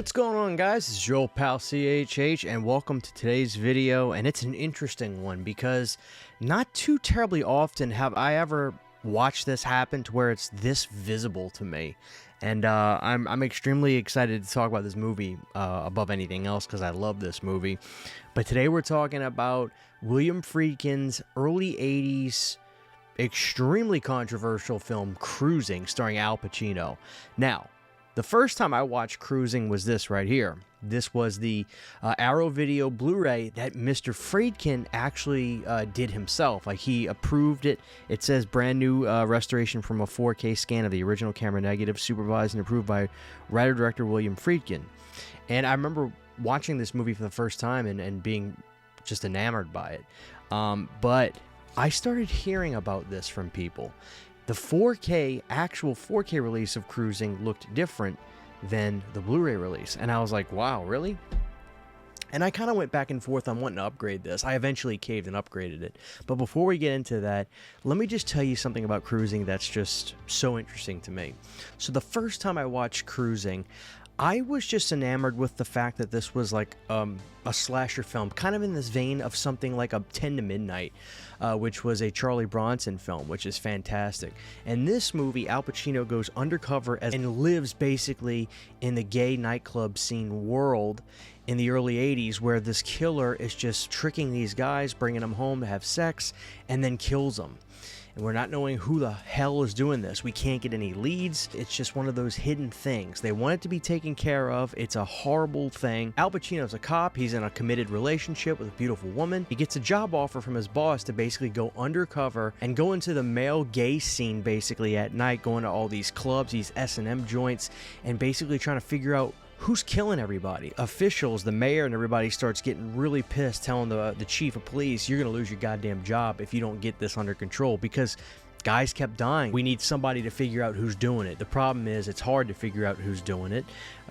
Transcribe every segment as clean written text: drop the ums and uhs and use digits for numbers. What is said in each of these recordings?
What's going on, guys? It's your old pal CHH, and welcome to today's video. And it's an interesting one because not too terribly often have I ever watched this happen to where it's this visible to me. And I'm extremely excited to talk about this movie above anything else because I love this movie. But today we're talking about William Friedkin's early 80s extremely controversial film Cruising, starring Al Pacino. Now, the first time I watched Cruising was this right here. This was the Arrow Video Blu-ray that Mr. Friedkin actually did himself. Like, he approved it. It says brand new restoration from a 4K scan of the original camera negative, supervised and approved by writer-director William Friedkin. And I remember watching this movie for the first time and being just enamored by it. But I started hearing about this from people. The actual 4K release of Cruising looked different than the Blu-ray release. And I was like, wow, really? And I kind of went back and forth on wanting to upgrade this. I eventually caved and upgraded it. But before we get into that, let me just tell you something about Cruising that's just so interesting to me. So the first time I watched Cruising, I was just enamored with the fact that this was like a slasher film, kind of in this vein of something like a 10 to Midnight, which was a Charlie Bronson film, which is fantastic. And this movie, Al Pacino goes undercover and lives basically in the gay nightclub scene world in the early 80s, where this killer is just tricking these guys, bringing them home to have sex, and then kills them. And we're not knowing who the hell is doing this. We can't get any leads. It's just one of those hidden things. They want it to be taken care of. It's a horrible thing. Al Pacino's a cop. He's in a committed relationship with a beautiful woman. He gets a job offer from his boss to basically go undercover and go into the male gay scene basically at night, going to all these clubs, these S&M joints, and basically trying to figure out who's killing everybody. Officials, the mayor and everybody starts getting really pissed, telling the chief of police, you're going to lose your goddamn job if you don't get this under control, because guys kept dying. We need somebody to figure out who's doing it. The problem is it's hard to figure out who's doing it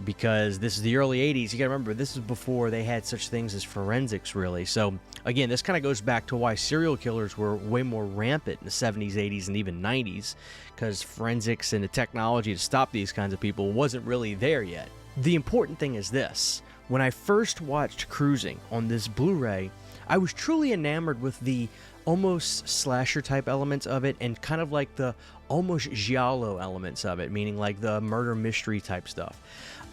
because this is the early 80s. You got to remember, this is before they had such things as forensics, really. So again, this kind of goes back to why serial killers were way more rampant in the 70s, 80s, and even 90s, because forensics and the technology to stop these kinds of people wasn't really there yet. The important thing is this. When I first watched Cruising on this Blu-ray, I was truly enamored with the almost slasher type elements of it and kind of like the almost giallo elements of it, meaning like the murder mystery type stuff.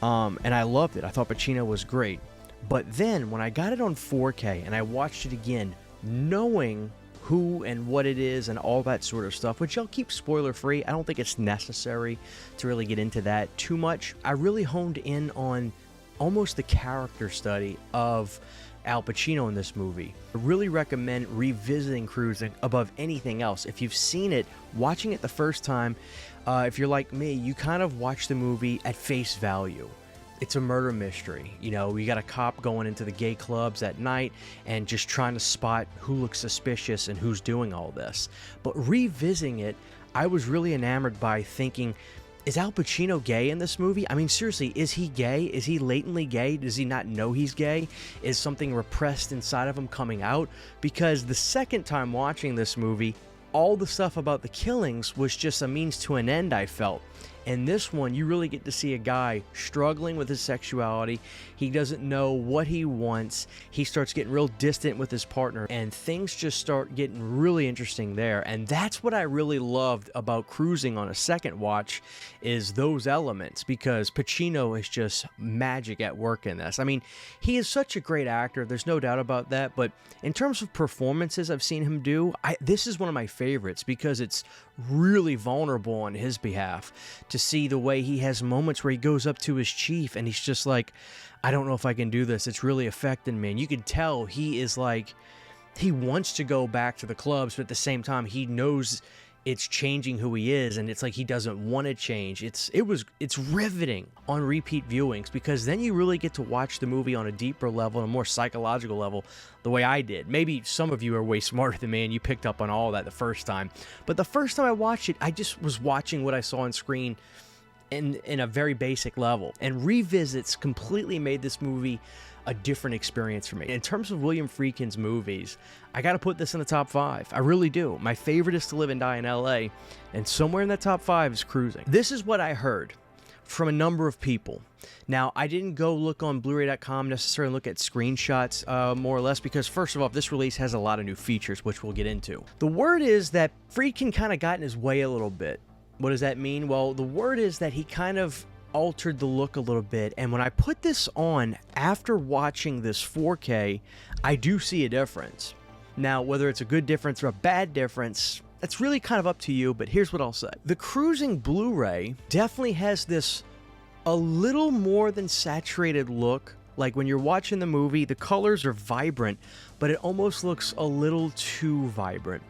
And I loved it. I thought Pacino was great. But then when I got it on 4K and I watched it again, knowing who and what it is and all that sort of stuff, which I'll keep spoiler free. I don't think it's necessary to really get into that too much. I really honed in on almost the character study of Al Pacino in this movie. I really recommend revisiting Cruising above anything else. If you've seen it, watching it the first time, if you're like me, you kind of watch the movie at face value. It's a murder mystery. You know, we got a cop going into the gay clubs at night and just trying to spot who looks suspicious and who's doing all this. But revisiting it, I was really enamored by thinking, is Al Pacino gay in this movie? I mean, seriously, is he gay? Is he latently gay? Does he not know he's gay? Is something repressed inside of him coming out? Because the second time watching this movie, all the stuff about the killings was just a means to an end, I felt. In this one, you really get to see a guy struggling with his sexuality. He doesn't know what he wants. He starts getting real distant with his partner, and things just start getting really interesting there. And that's what I really loved about Cruising on a second watch, is those elements, because Pacino is just magic at work in this. I mean, he is such a great actor. There's no doubt about that. But in terms of performances I've seen him do, this is one of my favorites because it's really vulnerable on his behalf. To see the way he has moments where he goes up to his chief and he's just like, I don't know if I can do this. It's really affecting me. And you can tell he is like, he wants to go back to the clubs, but at the same time, he knows it's changing who he is, and it's like he doesn't want to change. It's riveting on repeat viewings, because then you really get to watch the movie on a deeper level, a more psychological level, the way I did. Maybe some of you are way smarter than me and you picked up on all that the first time. But the first time I watched it, I just was watching what I saw on screen in a very basic level. And revisits completely made this movie a different experience for me. In terms of William Friedkin's movies, I gotta put this in the top 5. I really do. My favorite is To Live and Die in LA, and somewhere in that top 5 is Cruising. This is what I heard from a number of people. Now, I didn't go look on Blu-ray.com necessarily and look at screenshots more or less because, first of all, this release has a lot of new features, which we'll get into. The word is that Friedkin kind of got in his way a little bit. What does that mean? Well, the word is that he kind of altered the look a little bit, and when I put this on after watching this 4K, I do see a difference. Now, whether it's a good difference or a bad difference, that's really kind of up to you, but here's what I'll say. The cruising Blu-ray definitely has this a little more than saturated look. Like when you're watching the movie, the colors are vibrant, but it almost looks a little too vibrant.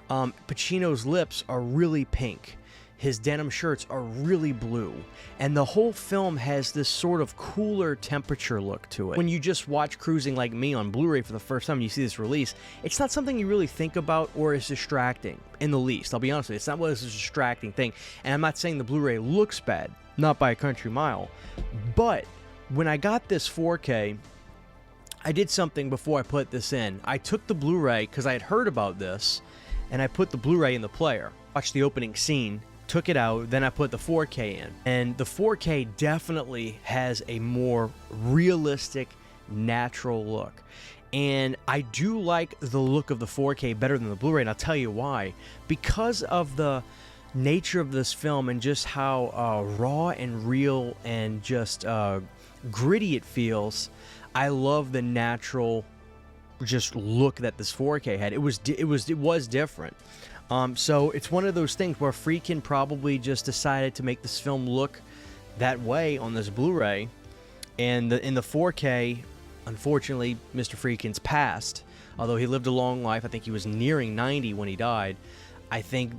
Pacino's lips are really pink. His denim shirts are really blue, and the whole film has this sort of cooler temperature look to it. When you just watch Cruising like me on Blu-ray for the first time and you see this release, it's not something you really think about or is distracting in the least. I'll be honest with you, it's not what is a distracting thing, and I'm not saying the Blu-ray looks bad, not by a country mile, but when I got this 4K, I did something before I put this in. I took the Blu-ray, because I had heard about this, and I put the Blu-ray in the player. Watched the opening scene, took it out, then I put the 4K in. And the 4K definitely has a more realistic, natural look. And I do like the look of the 4K better than the Blu-ray, and I'll tell you why. Because of the nature of this film and just how raw and real and just gritty it feels, I love the natural just look that this 4K had. It was different. So it's one of those things where Friedkin probably just decided to make this film look that way on this Blu-ray, and in the 4K, unfortunately, Mr. Friedkin's passed. Although he lived a long life, I think he was nearing 90 when he died. I think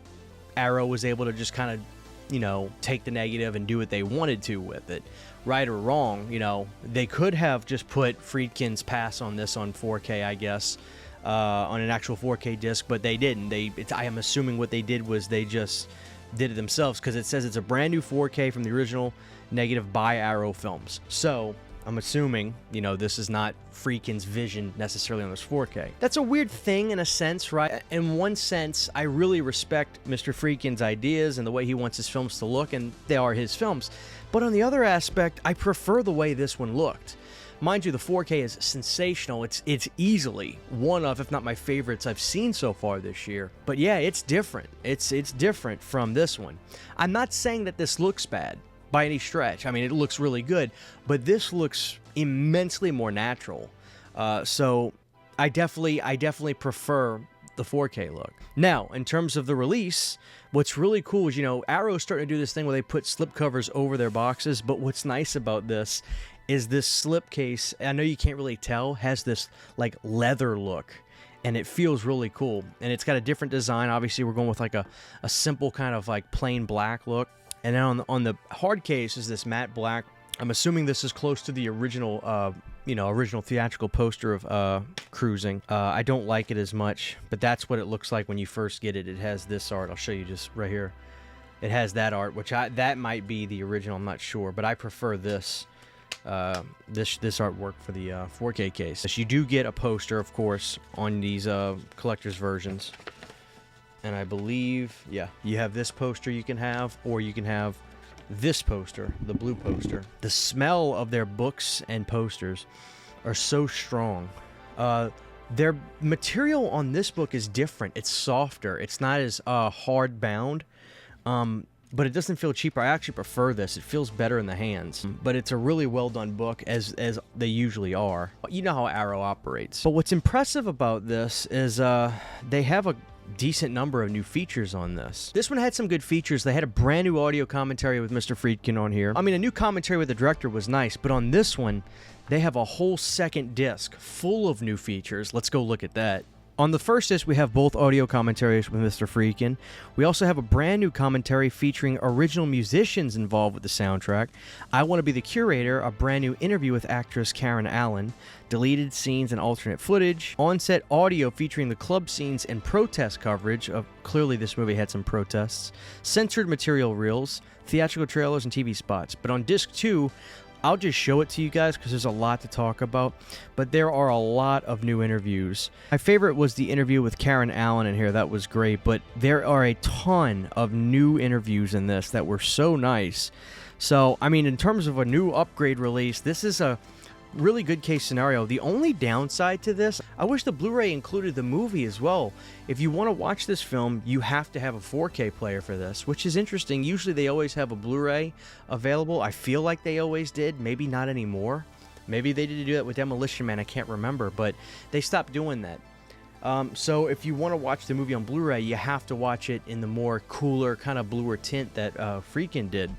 Arrow was able to just kind of, you know, take the negative and do what they wanted to with it. Right or wrong, you know, they could have just put Friedkin's pass on this on 4K, I guess, on an actual 4K disc, but they didn't. I am assuming what they did was they just did it themselves, because it says it's a brand new 4K from the original negative by Arrow Films. So I'm assuming, you know, this is not Friedkin's vision necessarily on this 4K. That's a weird thing in a sense, right? In one sense, I really respect Mr. Friedkin's ideas and the way he wants his films to look, and they are his films. But on the other aspect, I prefer the way this one looked. Mind you, the 4K is sensational. It's easily one of, if not my favorites I've seen so far this year. But yeah, it's different. It's different from this one. I'm not saying that this looks bad by any stretch. I mean, it looks really good, but this looks immensely more natural. So I definitely prefer the 4K look. Now, in terms of the release, what's really cool is, you know, Arrow's starting to do this thing where they put slipcovers over their boxes, but what's nice about this is this slipcase, I know you can't really tell, has this like leather look, and it feels really cool. And it's got a different design. Obviously, we're going with like a simple kind of like plain black look. And then on the hard case is this matte black. I'm assuming this is close to the original, original theatrical poster of Cruising. I don't like it as much, but that's what it looks like when you first get it. It has this art. I'll show you just right here. It has that art, which that might be the original. I'm not sure, but I prefer this. This artwork for the 4K case. You do get a poster, of course, on these collector's versions. And I believe, yeah, you have this poster you can have, or you can have this poster, the blue poster. The smell of their books and posters are so strong. Their material on this book is different. It's softer. It's not as hard bound. But it doesn't feel cheaper. I actually prefer this. It feels better in the hands. But it's a really well done book, as they usually are. You know how Arrow operates. But what's impressive about this is they have a decent number of new features on this. This one had some good features. They had a brand new audio commentary with Mr. Friedkin on here. I mean, a new commentary with the director was nice, but on this one, they have a whole second disc full of new features. Let's go look at that. On the first disc, we have both audio commentaries with Mr. Friedkin. We also have a brand new commentary featuring original musicians involved with the soundtrack. I Want to Be the Curator, a brand new interview with actress Karen Allen, deleted scenes and alternate footage, on-set audio featuring the club scenes and protest coverage of, clearly this movie had some protests, censored material reels, theatrical trailers, and TV spots. But on disc 2, I'll just show it to you guys because there's a lot to talk about, but there are a lot of new interviews. My favorite was the interview with Karen Allen in here. That was great, but there are a ton of new interviews in this that were so nice. So, I mean, in terms of a new upgrade release, this is a really good case scenario. The only downside to this, I wish the Blu-ray included the movie as well. If you want to watch this film, you have to have a 4K player for this, which is interesting. Usually they always have a Blu-ray available. I feel like they always did, maybe not anymore. Maybe they did do that with Demolition Man, I can't remember, but they stopped doing that. So if you want to watch the movie on Blu-ray, you have to watch it in the more cooler, kind of bluer tint that Friedkin did.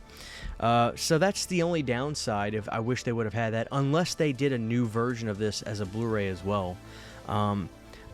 So that's the only downside. If I wish they would have had that, unless they did a new version of this as a Blu-ray as well.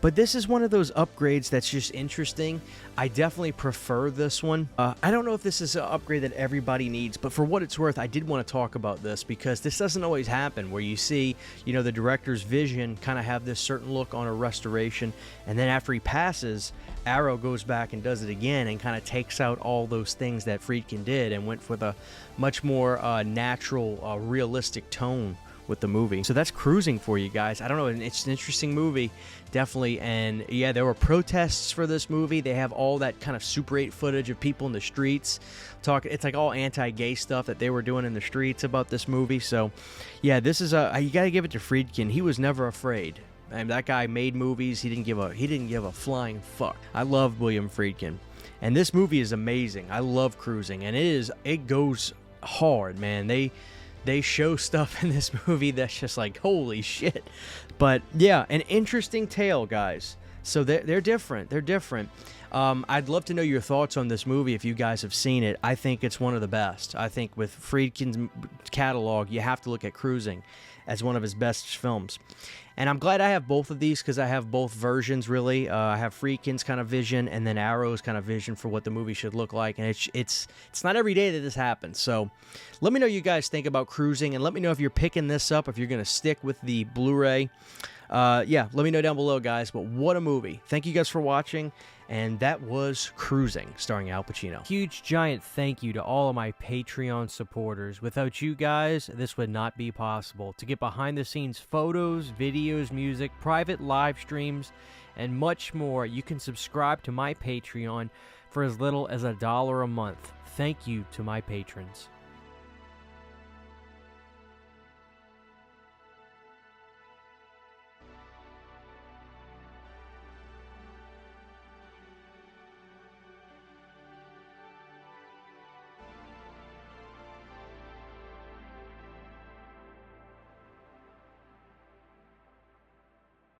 But this is one of those upgrades that's just interesting. I definitely prefer this one. I don't know if this is an upgrade that everybody needs, but for what it's worth, I did want to talk about this because this doesn't always happen where you see, you know, the director's vision kind of have this certain look on a restoration, and then after he passes, Arrow goes back and does it again and kind of takes out all those things that Friedkin did and went with a much more natural, realistic tone with the movie. So that's Cruising for you guys. I don't know, it's an interesting movie, definitely. And yeah, there were protests for this movie. They have all that kind of Super 8 footage of people in the streets talking. It's like all anti-gay stuff that they were doing in the streets about this movie. So yeah, this is you gotta give it to Friedkin. He was never afraid. And that guy made movies. He didn't give a flying fuck. I love William Friedkin, and this movie is amazing. I love Cruising, and it goes hard, man. They show stuff in this movie that's just like, holy shit. But yeah, an interesting tale, guys. So they're different. They're different. I'd love to know your thoughts on this movie if you guys have seen it. I think it's one of the best. I think with Friedkin's catalog, you have to look at Cruising as one of his best films. And I'm glad I have both of these because I have both versions, really. I have Friedkin's kind of vision and then Arrow's kind of vision for what the movie should look like. And it's not every day that this happens. So let me know what you guys think about Cruising, and let me know if you're picking this up, if you're going to stick with the Blu-ray. Yeah, let me know down below, guys. But what a movie. Thank you guys for watching. And that was Cruising, starring Al Pacino. Huge, giant thank you to all of my Patreon supporters. Without you guys, this would not be possible. To get behind-the-scenes photos, videos, music, private live streams, and much more, you can subscribe to my Patreon for as little as $1 a month. Thank you to my patrons.